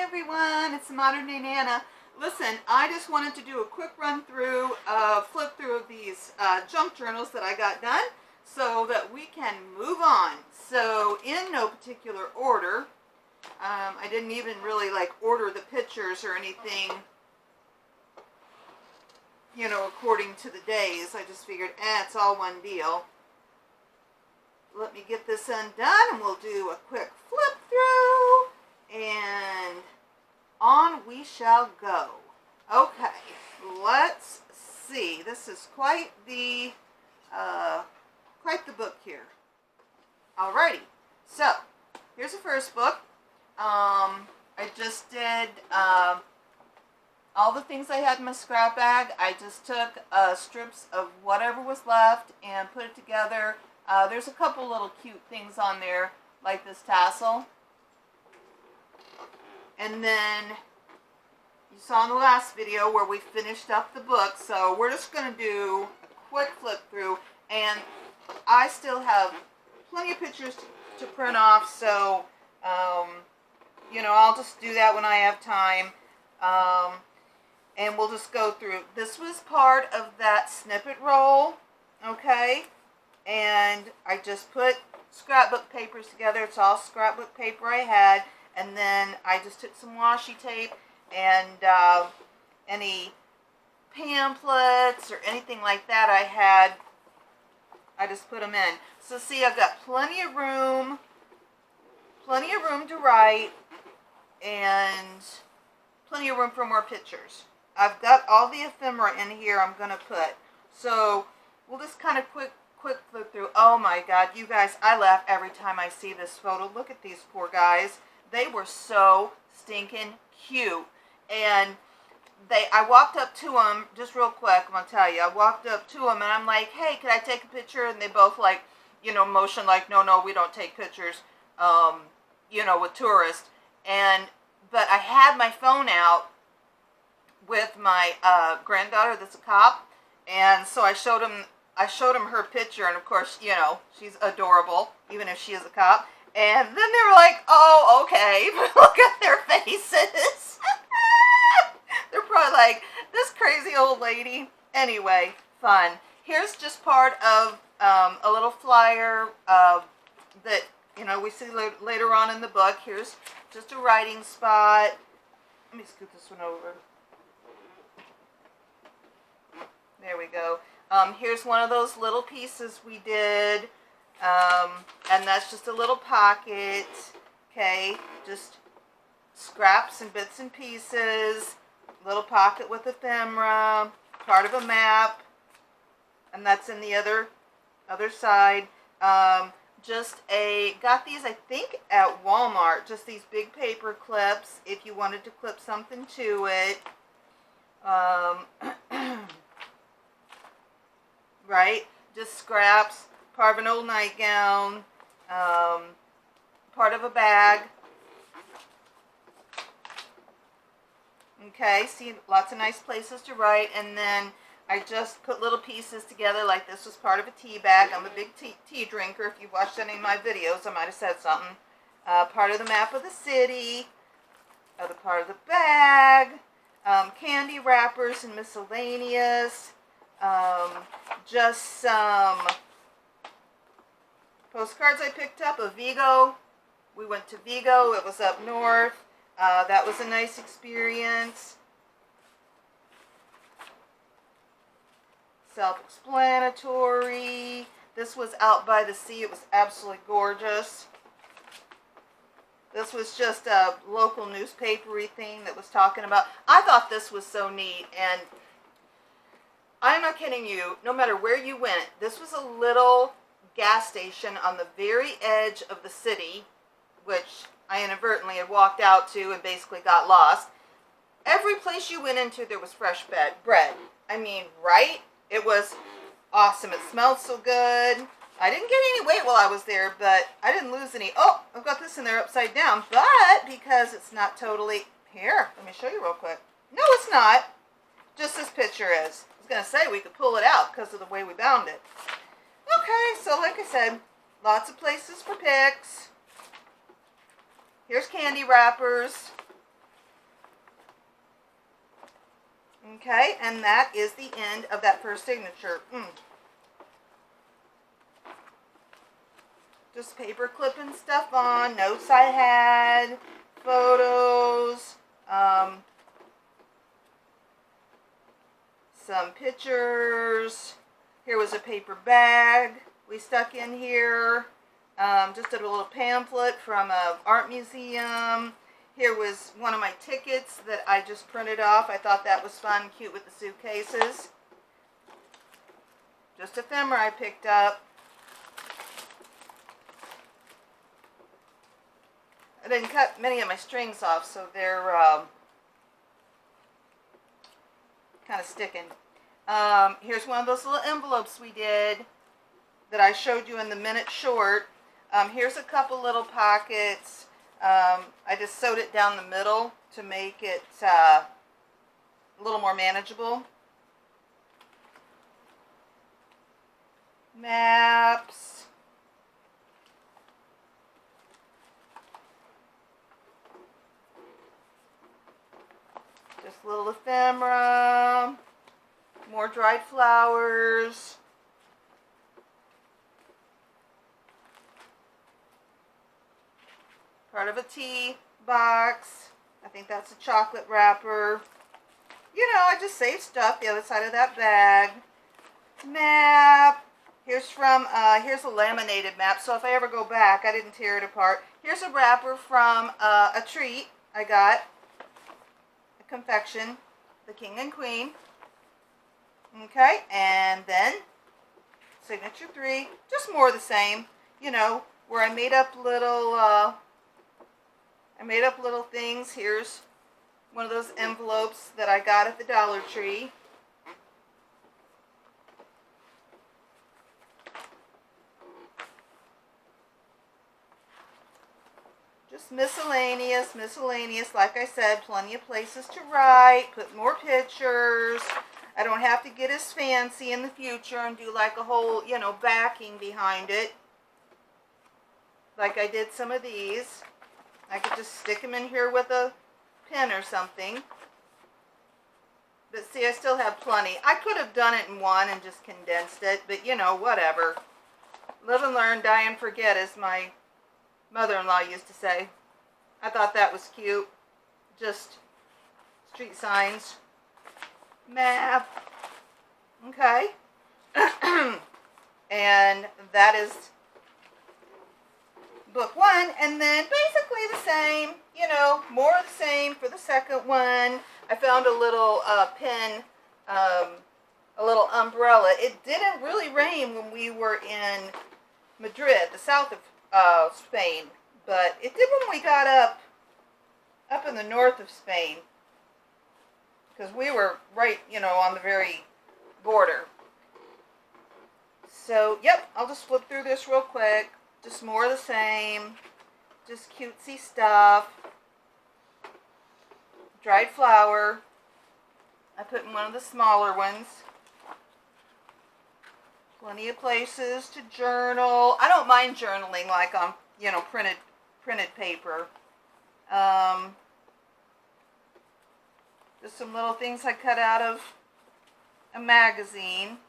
everyone, it's the Modern Day Nana. Listen, I just wanted to do a quick run through, flip through of these junk journals that I got done so that we can move on. So in no particular order, I didn't even really order the pictures or anything, you know, according to the days. I just figured, it's all one deal. Let me get this undone and we'll do a quick flip through and on we shall go. Okay, let's see. This is quite the book here. Alrighty, so here's the first book. I just did all the things I had in my scrap bag. I just took strips of whatever was left and put it together. There's a couple little cute things on there, like this tassel. And then you saw in the last video where we finished up the book, so we're just going to do a quick flip through. And I still have plenty of pictures to print off, so you know, I'll just do that when I have time. And we'll just go through. This was part of that snippet roll, okay? And I just put scrapbook papers together. It's all scrapbook paper I had. And then I just took some washi tape and any pamphlets or anything like that I had, I just put them in. So see, I've got plenty of room to write and plenty of room for more pictures. I've got all the ephemera in here I'm going to put. So we'll just kind of quick flip through. Oh my God, you guys, I laugh every time I see this photo. Look at these poor guys. They were so stinking cute. And I walked up to them, just real quick, I'm going to tell you. I walked up to them and I'm like, hey, can I take a picture? And they both you know, motion like, no, we don't take pictures, you know, with tourists. But I had my phone out with my granddaughter that's a cop. And so I showed him her picture, and of course, you know, she's adorable, even if she is a cop. And then they were like, oh, okay. Look at their faces. They're probably like, this crazy old lady. Anyway, fun. Here's just part of a little flyer that, you know, we see later on in the book. Here's just a writing spot. Let me scoot this one over. There we go. Here's one of those little pieces we did. And that's just a little pocket, okay, just scraps and bits and pieces, little pocket with ephemera, part of a map, and that's in the other side. Got these, I think, at Walmart, just these big paper clips, if you wanted to clip something to it. Right, just scraps. Part of an old nightgown, part of a bag. Okay, see, lots of nice places to write. And then I just put little pieces together, like this was part of a tea bag. I'm a big tea drinker. If you've watched any of my videos, I might have said something. Part of the map of the city, other part of the bag, candy wrappers and miscellaneous, just some postcards I picked up of Vigo. We went to Vigo. It was up north. That was a nice experience. Self-explanatory. This was out by the sea. It was absolutely gorgeous. This was just a local newspapery thing that was talking about. I thought this was so neat, and I'm not kidding you. No matter where you went, this was a little gas station on the very edge of the city, which I inadvertently had walked out to and basically got lost. Every place you went into, there was fresh bread. I mean, right? It was awesome. It smelled so good. I didn't get any weight while I was there, but I didn't lose any. Oh, I've got this in there upside down, but because it's not totally... Here, let me show you real quick. No, it's not. Just this picture is. I was going to say we could pull it out because of the way we bound it. Okay, so like I said, lots of places for pics. Here's candy wrappers. Okay, and that is the end of that first signature. Just paper clipping stuff on, notes I had, photos, some pictures. Here was a paper bag we stuck in here. Just a little pamphlet from an art museum. Here was one of my tickets that I just printed off. I thought that was fun and cute with the suitcases. Just ephemera I picked up. I didn't cut many of my strings off, so they're kind of sticking. Here's one of those little envelopes we did that I showed you in the minute short. Here's a couple little pockets. I just sewed it down the middle to make it a little more manageable. Maps. Just little ephemera. More dried flowers. Part of a tea box. I think that's a chocolate wrapper. You know, I just saved stuff the other side of that bag. Map. Here's a laminated map, so if I ever go back, I didn't tear it apart. Here's a wrapper from a treat I got. A confection. The King and Queen. Okay, and then signature 3. Just more of the same. You know, where I made up little things. Here's one of those envelopes that I got at the Dollar Tree. Just miscellaneous. Like I said, plenty of places to write. Put more pictures. I don't have to get as fancy in the future and do like a whole, you know, backing behind it. Like I did some of these. I could just stick them in here with a pen or something. But see, I still have plenty. I could have done it in one and just condensed it, but you know, whatever. Live and learn, die and forget, as my mother-in-law used to say. I thought that was cute. Just street signs. Map. Okay. And that is book 1, and then basically the same, you know, more of the same for the second one. I found a little pin, a little umbrella. It didn't really rain when we were in Madrid, the south of Spain, but it did when we got up in the north of Spain, because we were right, you know, on the very border. So, yep, I'll just flip through this real quick. Just more of the same. Just cutesy stuff. Dried flower. I put in one of the smaller ones. Plenty of places to journal. I don't mind journaling like on, you know, printed paper. Just some little things I cut out of a magazine.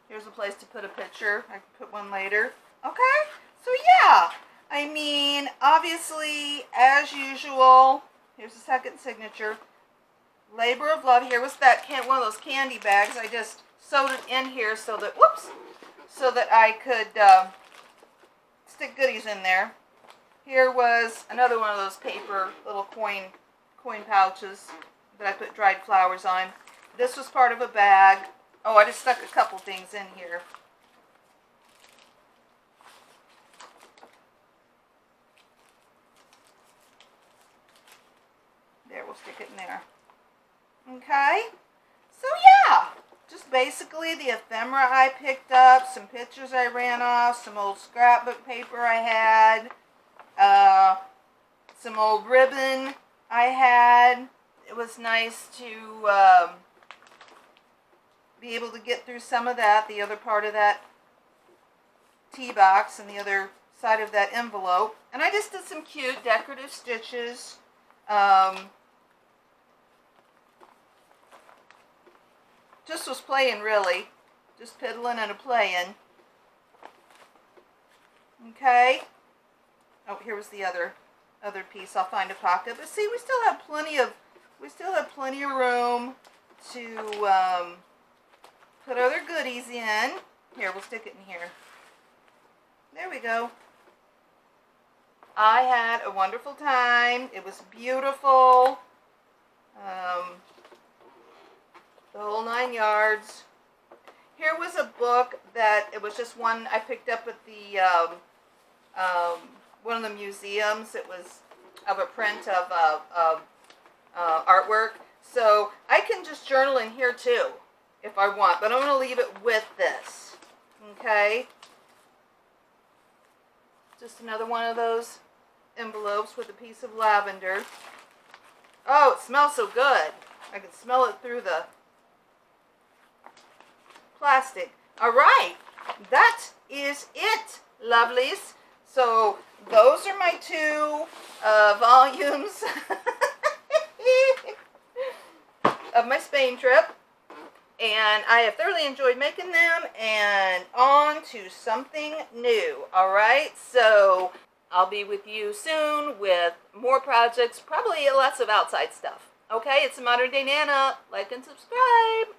Here's a place to put a picture. I can put one later. Okay, so yeah. I mean, obviously, as usual, here's the second signature. Labor of love. Here was that one of those candy bags. I just sewed it in here so that, so that I could stick goodies in there. Here was another one of those paper little coin pouches that I put dried flowers on. This was part of a bag. Oh, I just stuck a couple things in here. There, we'll stick it in there. Okay, so yeah, just basically the ephemera I picked up, some pictures I ran off, some old scrapbook paper I had, some old ribbon I had. It was nice to be able to get through some of that, the other part of that tea box and the other side of that envelope. And I just did some cute decorative stitches. Just was playing, really. Just piddling and a-playing. Okay. Oh, here was the other piece. I'll find a pocket. But see, we still have plenty of room to put other goodies in. Here, we'll stick it in here. There we go. I had a wonderful time. It was beautiful. The whole 9 yards. Here was a book that, it was just one I picked up at the, one of the museums. It was of a print of artwork. So I can just journal in here too, if I want. But I'm going to leave it with this. Okay? Just another one of those envelopes with a piece of lavender. Oh, it smells so good. I can smell it through the plastic. All right, that is it, lovelies. So those are my 2 volumes of my Spain trip. And I have thoroughly enjoyed making them, and on to something new. All right, so I'll be with you soon with more projects, probably lots of outside stuff. Okay, it's Modern Day Nana. Like and subscribe.